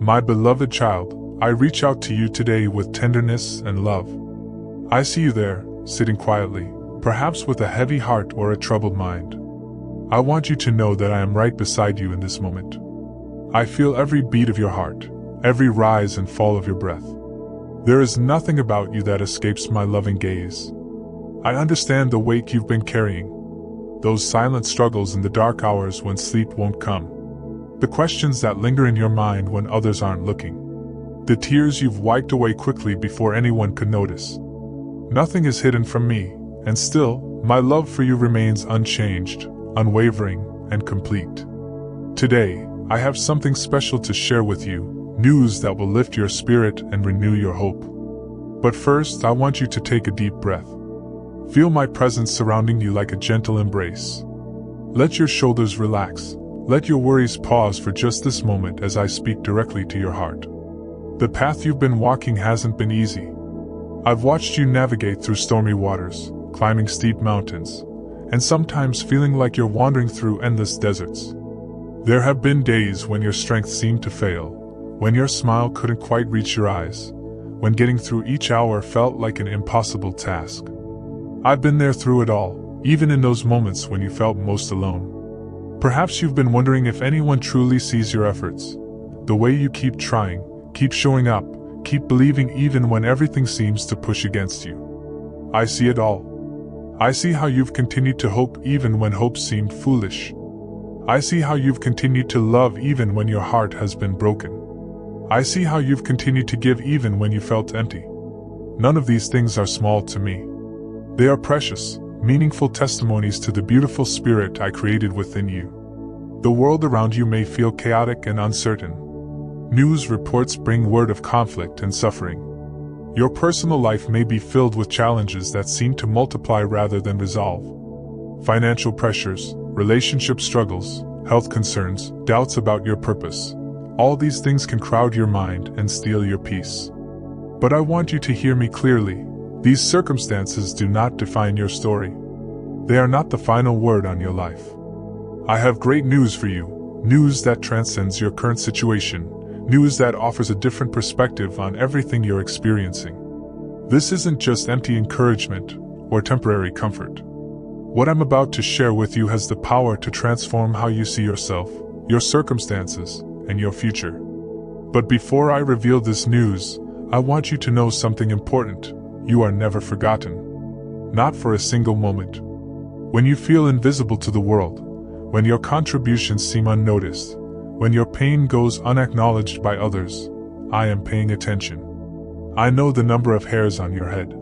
My beloved child, I reach out to you today with tenderness and love. I see you there, sitting quietly, perhaps with a heavy heart or a troubled mind. I want you to know that I am right beside you in this moment. I feel every beat of your heart, every rise and fall of your breath. There is nothing about you that escapes my loving gaze. I understand the weight you've been carrying, those silent struggles in the dark hours when sleep won't come, the questions that linger in your mind when others aren't looking, the tears you've wiped away quickly before anyone could notice. Nothing is hidden from me, and still, my love for you remains unchanged, unwavering, and complete. Today, I have something special to share with you, news that will lift your spirit and renew your hope. But first, I want you to take a deep breath. Feel my presence surrounding you like a gentle embrace. Let your shoulders relax. Let your worries pause for just this moment as I speak directly to your heart. The path you've been walking hasn't been easy. I've watched you navigate through stormy waters, climbing steep mountains, and sometimes feeling like you're wandering through endless deserts. There have been days when your strength seemed to fail, when your smile couldn't quite reach your eyes, when getting through each hour felt like an impossible task. I've been there through it all, even in those moments when you felt most alone. Perhaps you've been wondering if anyone truly sees your efforts, the way you keep trying, keep showing up, keep believing even when everything seems to push against you. I see it all. I see how you've continued to hope even when hope seemed foolish. I see how you've continued to love even when your heart has been broken. I see how you've continued to give even when you felt empty. None of these things are small to me. They are precious, meaningful testimonies to the beautiful spirit I created within you. The world around you may feel chaotic and uncertain. News reports bring word of conflict and suffering. Your personal life may be filled with challenges that seem to multiply rather than resolve. Financial pressures, relationship struggles, health concerns, doubts about your purpose. All these things can crowd your mind and steal your peace. But I want you to hear me clearly. These circumstances do not define your story. They are not the final word on your life. I have great news for you, news that transcends your current situation, news that offers a different perspective on everything you're experiencing. This isn't just empty encouragement or temporary comfort. What I'm about to share with you has the power to transform how you see yourself, your circumstances, and your future. But before I reveal this news, I want you to know something important. You are never forgotten. Not for a single moment. When you feel invisible to the world, when your contributions seem unnoticed, when your pain goes unacknowledged by others, I am paying attention. I know the number of hairs on your head.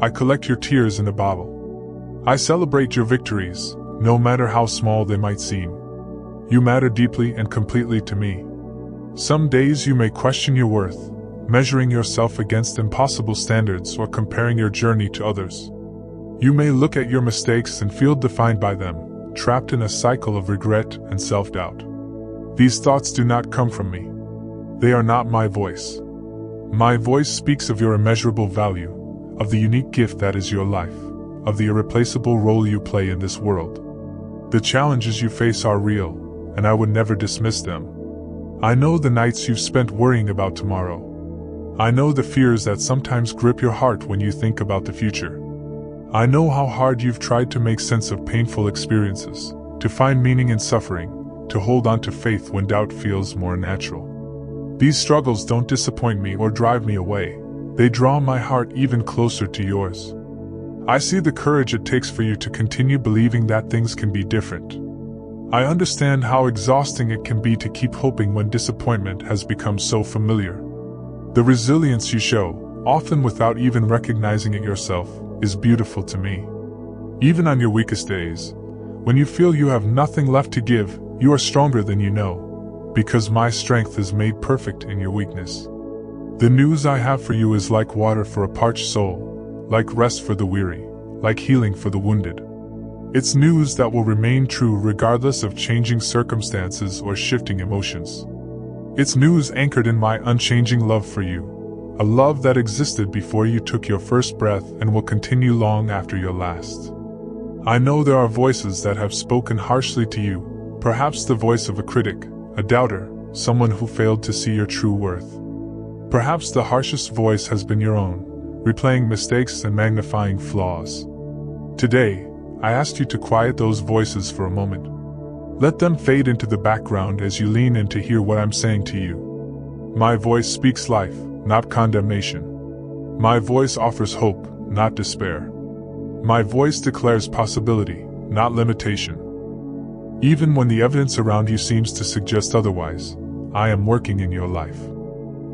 I collect your tears in a bottle. I celebrate your victories, no matter how small they might seem. You matter deeply and completely to me. Some days you may question your worth, measuring yourself against impossible standards or comparing your journey to others. You may look at your mistakes and feel defined by them, trapped in a cycle of regret and self-doubt. These thoughts do not come from me. They are not my voice. My voice speaks of your immeasurable value, of the unique gift that is your life, of the irreplaceable role you play in this world. The challenges you face are real, and I would never dismiss them. I know the nights you've spent worrying about tomorrow. I know the fears that sometimes grip your heart when you think about the future. I know how hard you've tried to make sense of painful experiences, to find meaning in suffering, to hold on to faith when doubt feels more natural. These struggles don't disappoint me or drive me away. They draw my heart even closer to yours. I see the courage it takes for you to continue believing that things can be different. I understand how exhausting it can be to keep hoping when disappointment has become so familiar. The resilience you show, often without even recognizing it yourself, is beautiful to me. Even on your weakest days, when you feel you have nothing left to give, you are stronger than you know, because my strength is made perfect in your weakness. The news I have for you is like water for a parched soul, like rest for the weary, like healing for the wounded. It's news that will remain true regardless of changing circumstances or shifting emotions. It's news anchored in my unchanging love for you, a love that existed before you took your first breath and will continue long after your last. I know there are voices that have spoken harshly to you, perhaps the voice of a critic, a doubter, someone who failed to see your true worth. Perhaps the harshest voice has been your own, replaying mistakes and magnifying flaws. Today, I ask you to quiet those voices for a moment. Let them fade into the background as you lean in to hear what I'm saying to you. My voice speaks life, not condemnation. My voice offers hope, not despair. My voice declares possibility, not limitation. Even when the evidence around you seems to suggest otherwise, I am working in your life.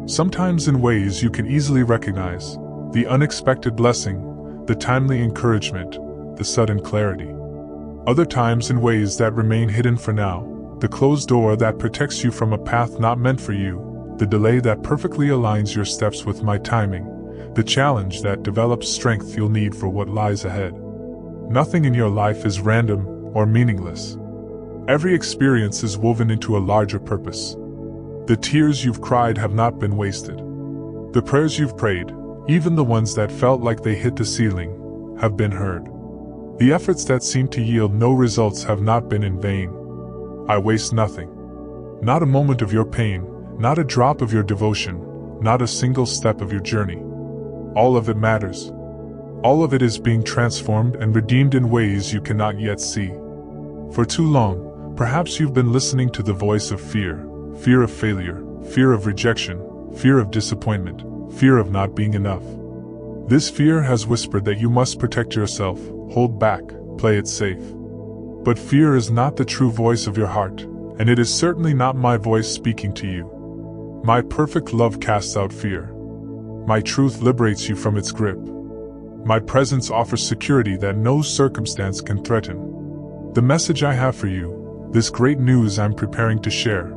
Sometimes in ways you can easily recognize, the unexpected blessing, the timely encouragement, the sudden clarity. Other times in ways that remain hidden for now, the closed door that protects you from a path not meant for you, the delay that perfectly aligns your steps with my timing, the challenge that develops strength you'll need for what lies ahead. Nothing in your life is random or meaningless. Every experience is woven into a larger purpose. The tears you've cried have not been wasted. The prayers you've prayed, even the ones that felt like they hit the ceiling, have been heard. The efforts that seemed to yield no results have not been in vain. I waste nothing. Not a moment of your pain, not a drop of your devotion, not a single step of your journey. All of it matters. All of it is being transformed and redeemed in ways you cannot yet see. For too long, perhaps you've been listening to the voice of fear. Fear of failure, fear of rejection, fear of disappointment, fear of not being enough. This fear has whispered that you must protect yourself, hold back, play it safe. But fear is not the true voice of your heart, and it is certainly not my voice speaking to you. My perfect love casts out fear. My truth liberates you from its grip. My presence offers security that no circumstance can threaten. The message I have for you, this great news I'm preparing to share,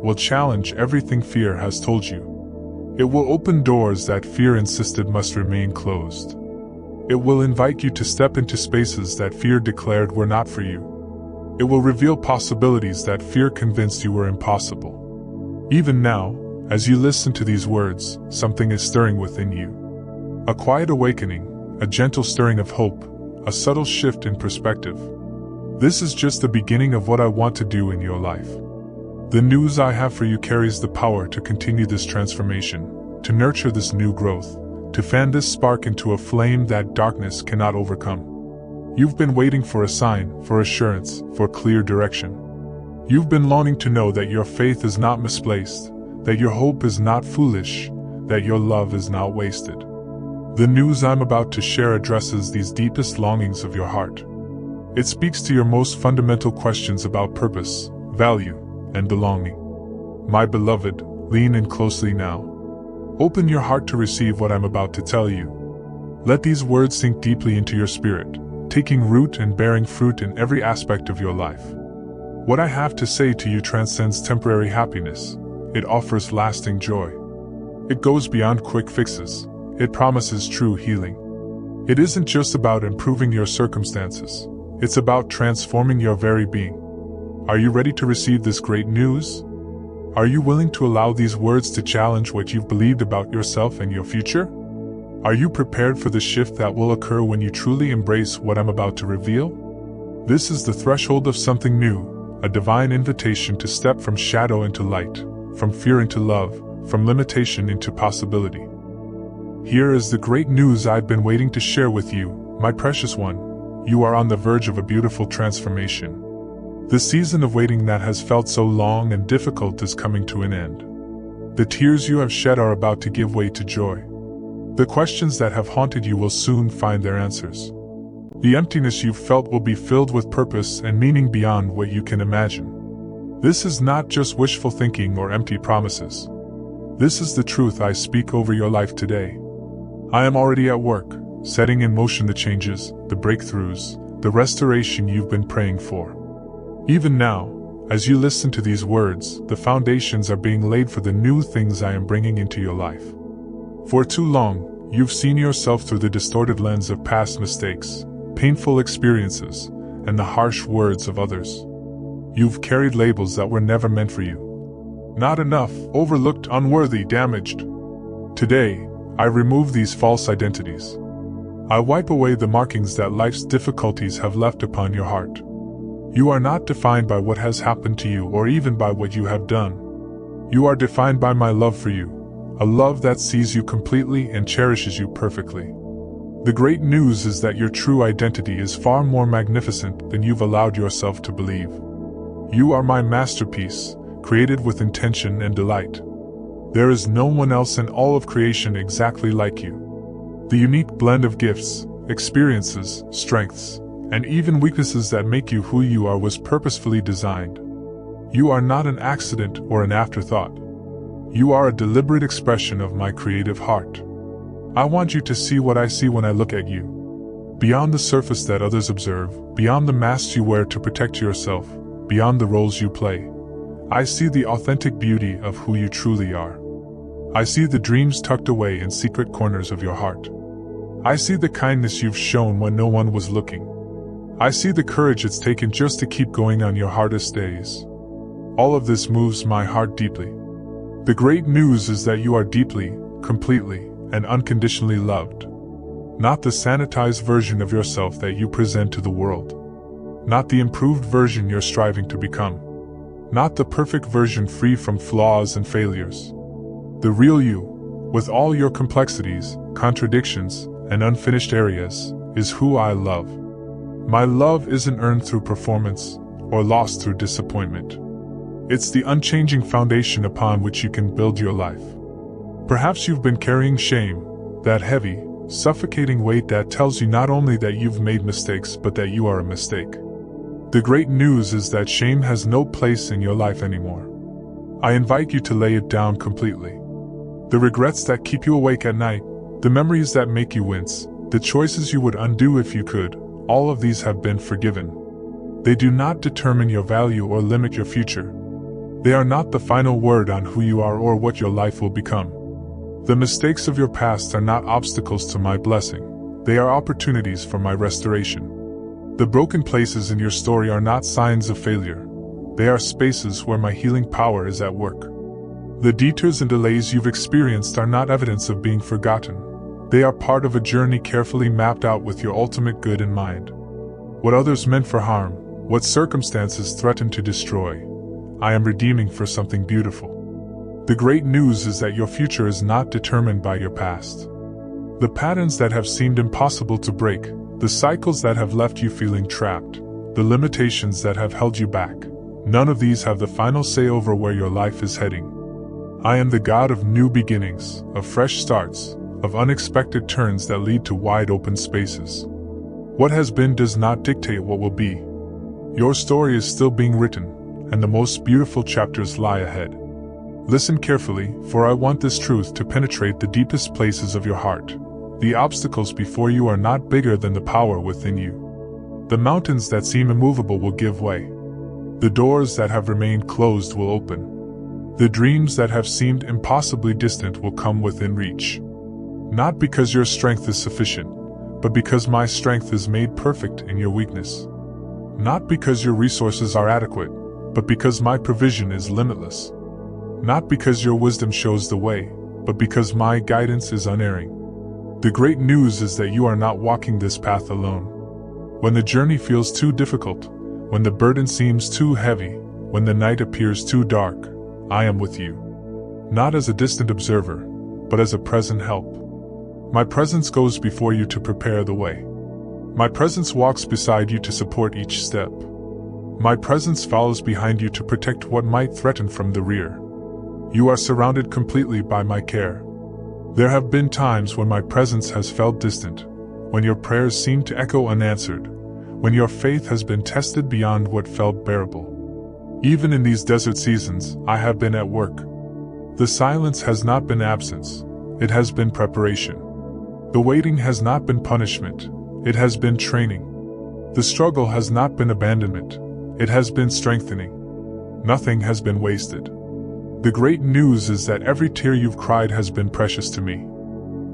will challenge everything fear has told you. It will open doors that fear insisted must remain closed. It will invite you to step into spaces that fear declared were not for you. It will reveal possibilities that fear convinced you were impossible. Even now, as you listen to these words, something is stirring within you. A quiet awakening, a gentle stirring of hope, a subtle shift in perspective. This is just the beginning of what I want to do in your life. The news I have for you carries the power to continue this transformation, to nurture this new growth, to fan this spark into a flame that darkness cannot overcome. You've been waiting for a sign, for assurance, for clear direction. You've been longing to know that your faith is not misplaced, that your hope is not foolish, that your love is not wasted. The news I'm about to share addresses these deepest longings of your heart. It speaks to your most fundamental questions about purpose, value, and belonging. My beloved, lean in closely now. Open your heart to receive what I'm about to tell you. Let these words sink deeply into your spirit, taking root and bearing fruit in every aspect of your life. What I have to say to you transcends temporary happiness. It offers lasting joy. It goes beyond quick fixes. It promises true healing. It isn't just about improving your circumstances. It's about transforming your very being. Are you ready to receive this great news? Are you willing to allow these words to challenge what you've believed about yourself and your future? Are you prepared for the shift that will occur when you truly embrace what I'm about to reveal? This is the threshold of something new, a divine invitation to step from shadow into light, from fear into love, from limitation into possibility. Here is the great news I've been waiting to share with you, my precious one. You are on the verge of a beautiful transformation. The season of waiting that has felt so long and difficult is coming to an end. The tears you have shed are about to give way to joy. The questions that have haunted you will soon find their answers. The emptiness you've felt will be filled with purpose and meaning beyond what you can imagine. This is not just wishful thinking or empty promises. This is the truth I speak over your life today. I am already at work, setting in motion the changes, the breakthroughs, the restoration you've been praying for. Even now, as you listen to these words, the foundations are being laid for the new things I am bringing into your life. For too long, you've seen yourself through the distorted lens of past mistakes, painful experiences, and the harsh words of others. You've carried labels that were never meant for you. Not enough, overlooked, unworthy, damaged. Today, I remove these false identities. I wipe away the markings that life's difficulties have left upon your heart. You are not defined by what has happened to you or even by what you have done. You are defined by my love for you, a love that sees you completely and cherishes you perfectly. The great news is that your true identity is far more magnificent than you've allowed yourself to believe. You are my masterpiece, created with intention and delight. There is no one else in all of creation exactly like you. The unique blend of gifts, experiences, strengths, and even weaknesses that make you who you are was purposefully designed. You are not an accident or an afterthought. You are a deliberate expression of my creative heart. I want you to see what I see when I look at you. Beyond the surface that others observe, beyond the masks you wear to protect yourself, beyond the roles you play, I see the authentic beauty of who you truly are. I see the dreams tucked away in secret corners of your heart. I see the kindness you've shown when no one was looking. I see the courage it's taken just to keep going on your hardest days. All of this moves my heart deeply. The great news is that you are deeply, completely, and unconditionally loved. Not the sanitized version of yourself that you present to the world. Not the improved version you're striving to become. Not the perfect version free from flaws and failures. The real you, with all your complexities, contradictions, and unfinished areas, is who I love. My love isn't earned through performance, or lost through disappointment. It's the unchanging foundation upon which you can build your life. Perhaps you've been carrying shame, that heavy, suffocating weight that tells you not only that you've made mistakes but that you are a mistake. The great news is that shame has no place in your life anymore. I invite you to lay it down completely. The regrets that keep you awake at night, the memories that make you wince, the choices you would undo if you could, all of these have been forgiven. They do not determine your value or limit your future. They are not the final word on who you are or what your life will become. The mistakes of your past are not obstacles to my blessing, they are opportunities for my restoration. The broken places in your story are not signs of failure, they are spaces where my healing power is at work. The detours and delays you've experienced are not evidence of being forgotten, they are part of a journey carefully mapped out with your ultimate good in mind. What others meant for harm, what circumstances threatened to destroy, I am redeeming for something beautiful. The great news is that your future is not determined by your past. The patterns that have seemed impossible to break, the cycles that have left you feeling trapped, the limitations that have held you back, none of these have the final say over where your life is heading. I am the God of new beginnings, of fresh starts, of unexpected turns that lead to wide open spaces. What has been does not dictate what will be. Your story is still being written, and the most beautiful chapters lie ahead. Listen carefully, for I want this truth to penetrate the deepest places of your heart. The obstacles before you are not bigger than the power within you. The mountains that seem immovable will give way. The doors that have remained closed will open. The dreams that have seemed impossibly distant will come within reach. Not because your strength is sufficient, but because my strength is made perfect in your weakness. Not because your resources are adequate, but because my provision is limitless. Not because your wisdom shows the way, but because my guidance is unerring. The great news is that you are not walking this path alone. When the journey feels too difficult, when the burden seems too heavy, when the night appears too dark, I am with you. Not as a distant observer, but as a present help. My presence goes before you to prepare the way. My presence walks beside you to support each step. My presence follows behind you to protect what might threaten from the rear. You are surrounded completely by my care. There have been times when my presence has felt distant, when your prayers seem to echo unanswered, when your faith has been tested beyond what felt bearable. Even in these desert seasons, I have been at work. The silence has not been absence, it has been preparation. The waiting has not been punishment, it has been training. The struggle has not been abandonment, it has been strengthening. Nothing has been wasted. The great news is that every tear you've cried has been precious to me.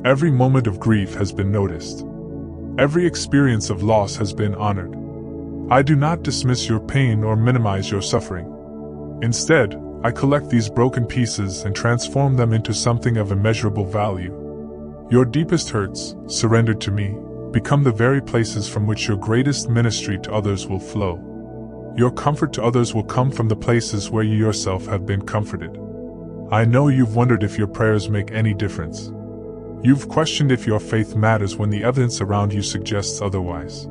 Every moment of grief has been noticed. Every experience of loss has been honored. I do not dismiss your pain or minimize your suffering. Instead, I collect these broken pieces and transform them into something of immeasurable value. Your deepest hurts, surrendered to me, become the very places from which your greatest ministry to others will flow. Your comfort to others will come from the places where you yourself have been comforted. I know you've wondered if your prayers make any difference. You've questioned if your faith matters when the evidence around you suggests otherwise.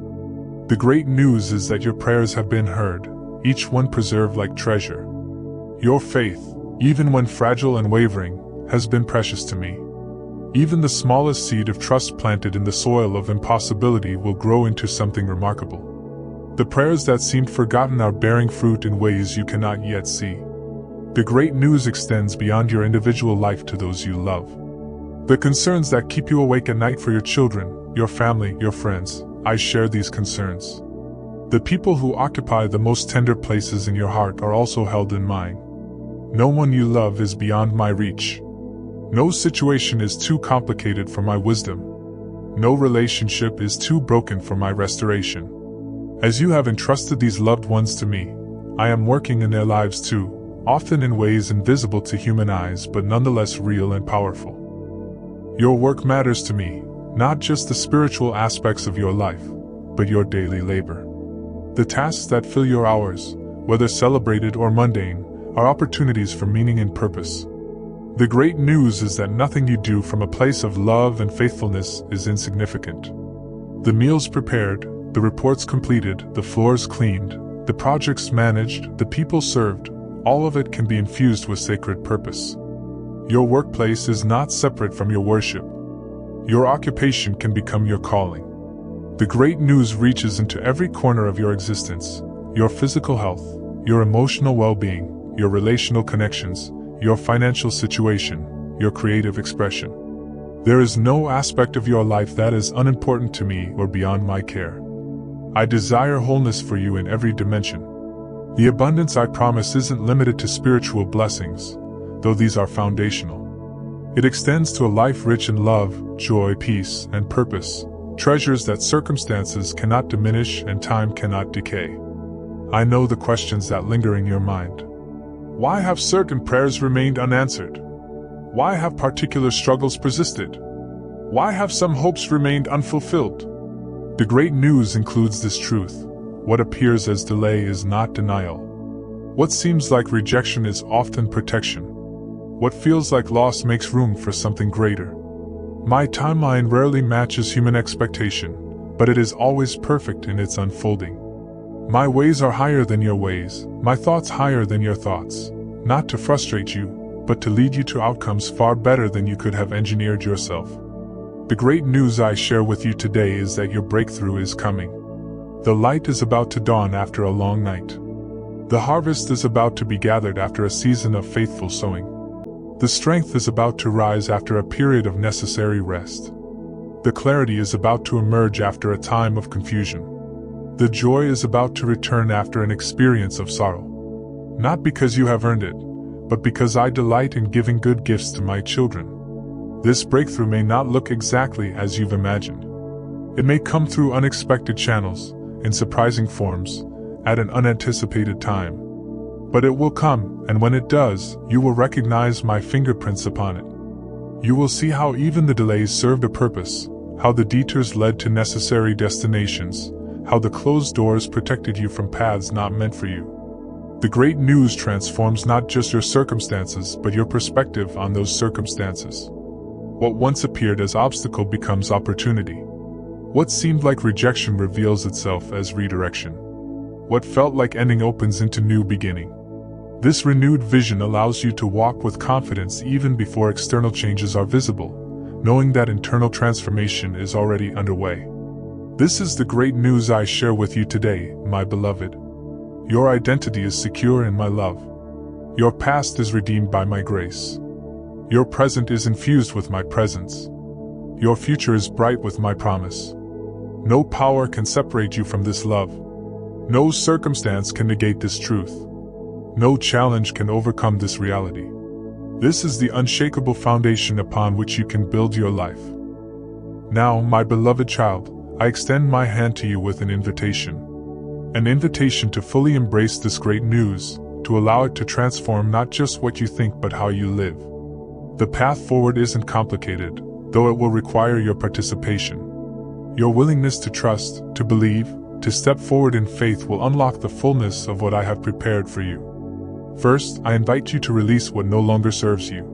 The great news is that your prayers have been heard, each one preserved like treasure. Your faith, even when fragile and wavering, has been precious to me. Even the smallest seed of trust planted in the soil of impossibility will grow into something remarkable. The prayers that seemed forgotten are bearing fruit in ways you cannot yet see. The great news extends beyond your individual life to those you love. The concerns that keep you awake at night for your children, your family, your friends, I share these concerns. The people who occupy the most tender places in your heart are also held in mine. No one you love is beyond my reach. No situation is too complicated for my wisdom. No relationship is too broken for my restoration. As you have entrusted these loved ones to me, I am working in their lives too, often in ways invisible to human eyes but nonetheless real and powerful. Your work matters to me, not just the spiritual aspects of your life, but your daily labor. The tasks that fill your hours, whether celebrated or mundane, are opportunities for meaning and purpose. The great news is that nothing you do from a place of love and faithfulness is insignificant. The meals prepared, the reports completed, the floors cleaned, the projects managed, the people served, all of it can be infused with sacred purpose. Your workplace is not separate from your worship. Your occupation can become your calling. The great news reaches into every corner of your existence: your physical health, your emotional well-being, your relational connections, your financial situation, your creative expression. There is no aspect of your life that is unimportant to me or beyond my care. I desire wholeness for you in every dimension. The abundance I promise isn't limited to spiritual blessings, though these are foundational. It extends to a life rich in love, joy, peace, and purpose, treasures that circumstances cannot diminish and time cannot decay. I know the questions that linger in your mind. Why have certain prayers remained unanswered? Why have particular struggles persisted? Why have some hopes remained unfulfilled? The great news includes this truth: what appears as delay is not denial. What seems like rejection is often protection. What feels like loss makes room for something greater. My timeline rarely matches human expectation, but it is always perfect in its unfolding. My ways are higher than your ways, my thoughts higher than your thoughts, not to frustrate you, but to lead you to outcomes far better than you could have engineered yourself. The great news I share with you today is that your breakthrough is coming. The light is about to dawn after a long night. The harvest is about to be gathered after a season of faithful sowing. The strength is about to rise after a period of necessary rest. The clarity is about to emerge after a time of confusion. The joy is about to return after an experience of sorrow. Not because you have earned it, but because I delight in giving good gifts to my children. This breakthrough may not look exactly as you've imagined. It may come through unexpected channels, in surprising forms, at an unanticipated time. But it will come, and when it does, you will recognize my fingerprints upon it. You will see how even the delays served a purpose, how the detours led to necessary destinations, how the closed doors protected you from paths not meant for you. The great news transforms not just your circumstances but your perspective on those circumstances. What once appeared as obstacle becomes opportunity. What seemed like rejection reveals itself as redirection. What felt like ending opens into new beginning. This renewed vision allows you to walk with confidence even before external changes are visible, knowing that internal transformation is already underway. This is the great news I share with you today, my beloved. Your identity is secure in my love. Your past is redeemed by my grace. Your present is infused with my presence. Your future is bright with my promise. No power can separate you from this love. No circumstance can negate this truth. No challenge can overcome this reality. This is the unshakable foundation upon which you can build your life. Now, my beloved child, I extend my hand to you with an invitation. An invitation to fully embrace this great news, to allow it to transform not just what you think but how you live. The path forward isn't complicated, though it will require your participation. Your willingness to trust, to believe, to step forward in faith will unlock the fullness of what I have prepared for you. First, I invite you to release what no longer serves you.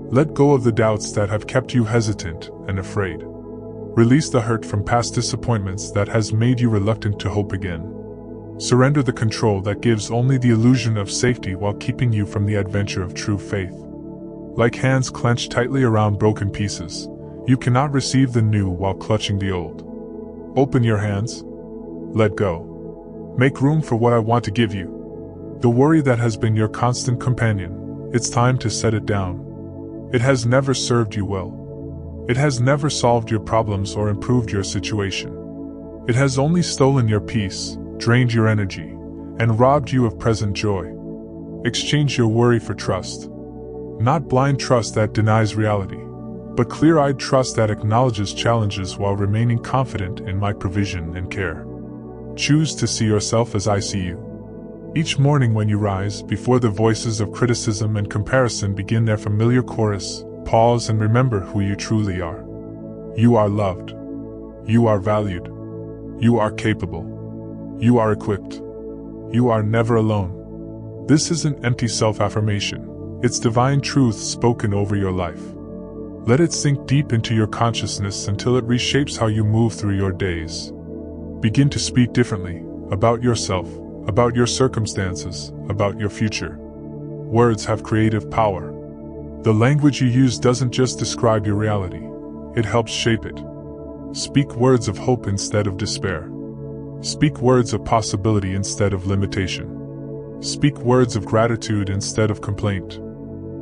Let go of the doubts that have kept you hesitant and afraid. Release the hurt from past disappointments that has made you reluctant to hope again. Surrender the control that gives only the illusion of safety while keeping you from the adventure of true faith. Like hands clenched tightly around broken pieces, you cannot receive the new while clutching the old. Open your hands. Let go. Make room for what I want to give you. The worry that has been your constant companion, it's time to set it down. It has never served you well. It has never solved your problems or improved your situation. It has only stolen your peace, drained your energy, and robbed you of present joy. Exchange your worry for trust. Not blind trust that denies reality, but clear-eyed trust that acknowledges challenges while remaining confident in my provision and care. Choose to see yourself as I see you. Each morning when you rise, before the voices of criticism and comparison begin their familiar chorus, pause and remember who you truly are. You are loved. You are valued. You are capable. You are equipped. You are never alone. This isn't empty self-affirmation. It's divine truth spoken over your life. Let it sink deep into your consciousness until it reshapes how you move through your days. Begin to speak differently, about yourself, about your circumstances, about your future. Words have creative power. The language you use doesn't just describe your reality, it helps shape it. Speak words of hope instead of despair. Speak words of possibility instead of limitation. Speak words of gratitude instead of complaint.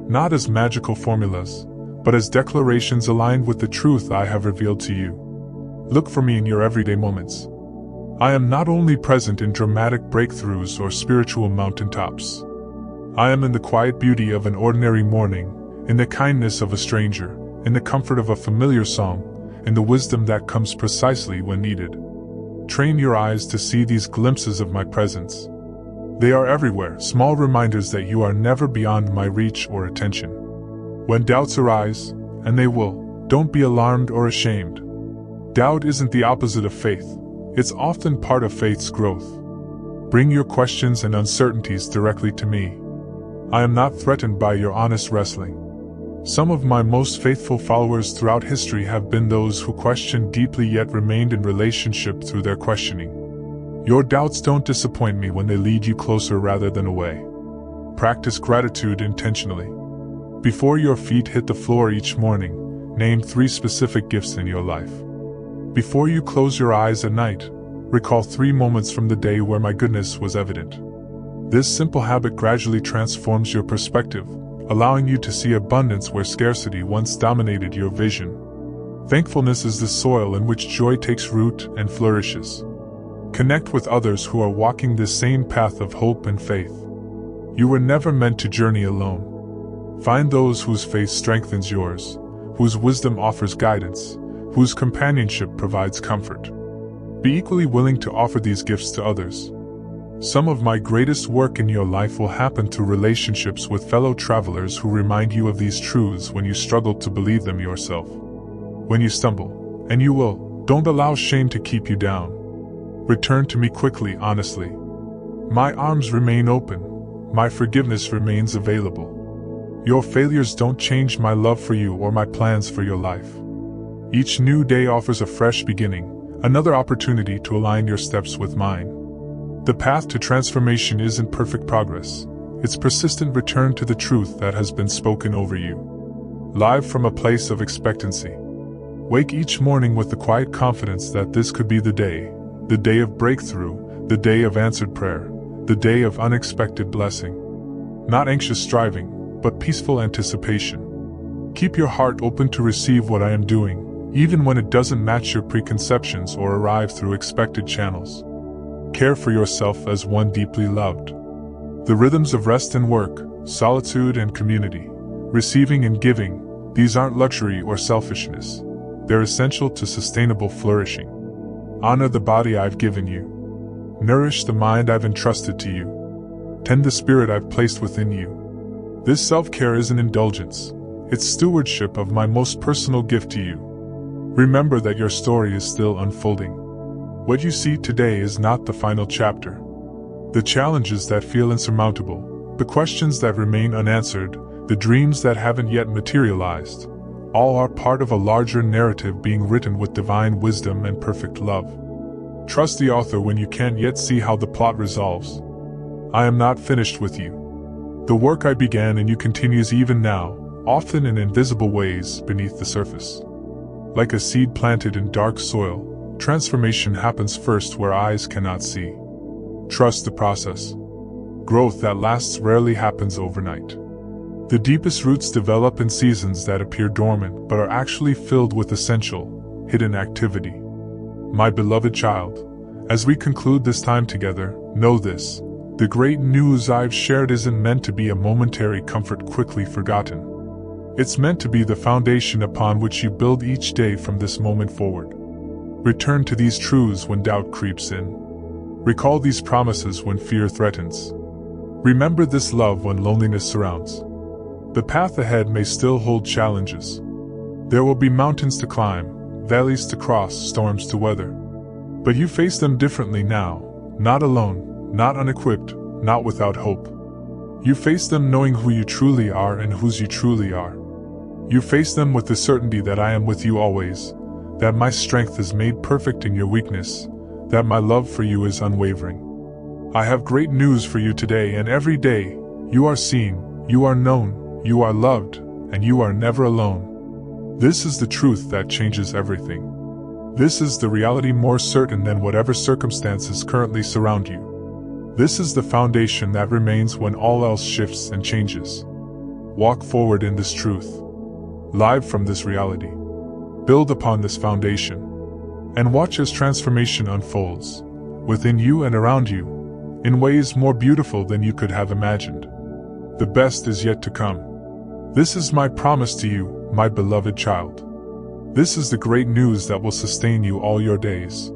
Not as magical formulas, but as declarations aligned with the truth I have revealed to you. Look for me in your everyday moments. I am not only present in dramatic breakthroughs or spiritual mountaintops. I am in the quiet beauty of an ordinary morning, in the kindness of a stranger, in the comfort of a familiar song, in the wisdom that comes precisely when needed. Train your eyes to see these glimpses of my presence. They are everywhere, small reminders that you are never beyond my reach or attention. When doubts arise, and they will, don't be alarmed or ashamed. Doubt isn't the opposite of faith. It's often part of faith's growth. Bring your questions and uncertainties directly to me. I am not threatened by your honest wrestling. Some of my most faithful followers throughout history have been those who questioned deeply yet remained in relationship through their questioning. Your doubts don't disappoint me when they lead you closer rather than away. Practice gratitude intentionally. Before your feet hit the floor each morning, name 3 specific gifts in your life. Before you close your eyes at night, recall 3 moments from the day where my goodness was evident. This simple habit gradually transforms your perspective, allowing you to see abundance where scarcity once dominated your vision. Thankfulness is the soil in which joy takes root and flourishes. Connect with others who are walking this same path of hope and faith. You were never meant to journey alone. Find those whose faith strengthens yours, whose wisdom offers guidance, whose companionship provides comfort. Be equally willing to offer these gifts to others. Some of my greatest work in your life will happen through relationships with fellow travelers who remind you of these truths when you struggle to believe them yourself. When you stumble, and you will, don't allow shame to keep you down. Return to me quickly, honestly. My arms remain open. My forgiveness remains available. Your failures don't change my love for you or my plans for your life. Each new day offers a fresh beginning, another opportunity to align your steps with mine. The path to transformation isn't perfect progress. It's persistent return to the truth that has been spoken over you. Live from a place of expectancy. Wake each morning with the quiet confidence that this could be the day of breakthrough, the day of answered prayer, the day of unexpected blessing. Not anxious striving, but peaceful anticipation. Keep your heart open to receive what I am doing, even when it doesn't match your preconceptions or arrive through expected channels. Care for yourself as one deeply loved. The rhythms of rest and work, solitude and community, receiving and giving, these aren't luxury or selfishness. They're essential to sustainable flourishing. Honor the body I've given you. Nourish the mind I've entrusted to you. Tend the spirit I've placed within you. This self-care isn't indulgence. It's stewardship of my most personal gift to you. Remember that your story is still unfolding. What you see today is not the final chapter. The challenges that feel insurmountable, The questions that remain unanswered, the dreams that haven't yet materialized, all are part of a larger narrative being written with divine wisdom and perfect love. Trust the author when you can't yet see how the plot resolves. I am not finished with you. The work I began in you continues even now, often in invisible ways beneath the surface. Like a seed planted in dark soil, transformation happens first where eyes cannot see. Trust the process. Growth that lasts rarely happens overnight. The deepest roots develop in seasons that appear dormant but are actually filled with essential, hidden activity. My beloved child, as we conclude this time together, know this: the great news I've shared isn't meant to be a momentary comfort quickly forgotten. It's meant to be the foundation upon which you build each day from this moment forward. Return to these truths when doubt creeps in. Recall these promises when fear threatens. Remember this love when loneliness surrounds. The path ahead may still hold challenges. There will be mountains to climb, valleys to cross, storms to weather. But you face them differently now, not alone, not unequipped, not without hope. You face them knowing who you truly are and whose you truly are. You face them with the certainty that I am with you always, that my strength is made perfect in your weakness, that my love for you is unwavering. I have great news for you today and every day. You are seen, you are known, you are loved, and you are never alone. This is the truth that changes everything. This is the reality more certain than whatever circumstances currently surround you. This is the foundation that remains when all else shifts and changes. Walk forward in this truth. Live from this reality. Build upon this foundation. And watch as transformation unfolds, within you and around you, in ways more beautiful than you could have imagined. The best is yet to come. This is my promise to you, my beloved child. This is the great news that will sustain you all your days.